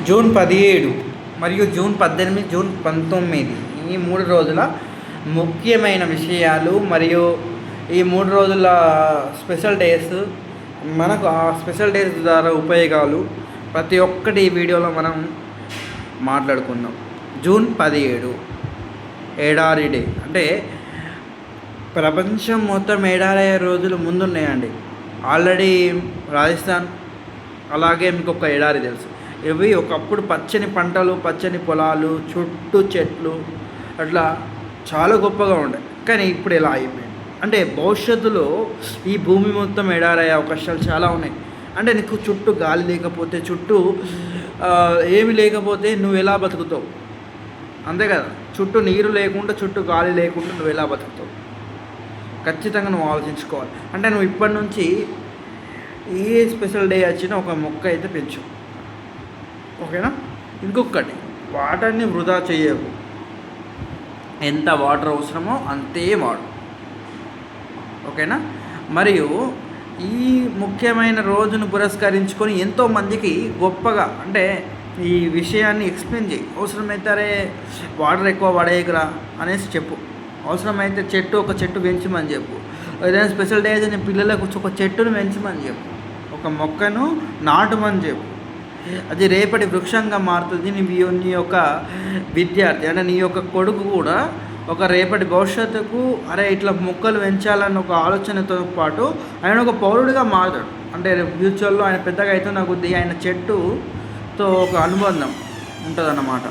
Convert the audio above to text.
June 17 మరియు June 18, June 19 ఈ 3 రోజుల ముఖ్యమైన విషయాలు మరియు ఈ 3 రోజుల స్పెషల్ డేస్, మనకు ఆ స్పెషల్ డేస్ ద్వారా ఉపయోగాలు ప్రతి ఒక్కటి ఈ వీడియోలో మనం మాట్లాడుకుందాం. జూన్ 17 ఎడారి డే. అంటే ప్రపంచం మొత్తం ఎడారయ్యే రోజులు ముందున్నాయండి. ఆల్రెడీ రాజస్థాన్, అలాగే మీకు ఒక ఎడారి తెలుసు. ఇవి ఒకప్పుడు పచ్చని పంటలు, పచ్చని పొలాలు, చుట్టూ చెట్లు, అట్లా చాలా గొప్పగా ఉండే. కానీ ఇప్పుడు ఎలా అయిపోయింది అంటే భవిష్యత్తులో ఈ భూమి మొత్తం ఎడారయ్యే అవకాశాలు చాలా ఉన్నాయి. అంటే నీకు చుట్టూ గాలి లేకపోతే, చుట్టూ ఏమి లేకపోతే నువ్వు ఎలా బతుకుతావు? అంతే కదా. చుట్టూ నీరు లేకుండా, చుట్టూ గాలి లేకుండా నువ్వు ఎలా బతుకుతావు? ఖచ్చితంగా నువ్వు ఆలోచించుకోవాలి. అంటే నువ్వు ఇప్పటి నుంచి ఏ స్పెషల్ డే వచ్చినా ఒక మొక్క అయితే పెంచు, ఓకేనా? ఇంకొకటి, వాటర్ని వృధా చేయకు. ఎంత వాటర్ అవసరమో అంతే వాడు, ఓకేనా? మరియు ఈ ముఖ్యమైన రోజును పురస్కరించుకొని ఎంతోమందికి గొప్పగా అంటే ఈ విషయాన్ని ఎక్స్ప్లెయిన్ చేయి. అవసరమైతే అరే వాటర్ ఎక్కువ పడేయకురా అనేసి చెప్పు. అవసరమైతే ఒక చెట్టు పెంచమని చెప్పు. ఏదైనా స్పెషల్ డే అయితే పిల్లలకు ఒక చెట్టును పెంచమని చెప్పు, ఒక మొక్కను నాటమని చెప్పు. అది రేపటి వృక్షంగా మారుతుంది. నీ యొక్క విద్యార్థి అంటే నీ యొక్క కొడుకు కూడా ఒక రేపటి భవిష్యత్తుకు అరే ఇట్లా మొక్కలు పెంచాలన్న ఒక ఆలోచనతో పాటు ఆయన ఒక పౌరుడిగా మారుతాడు. అంటే ఫ్యూచర్లో ఆయన పెద్దగా అయితే నాకు ఆయన చెట్టుతో ఒక అనుబంధం ఉంటుందన్నమాట.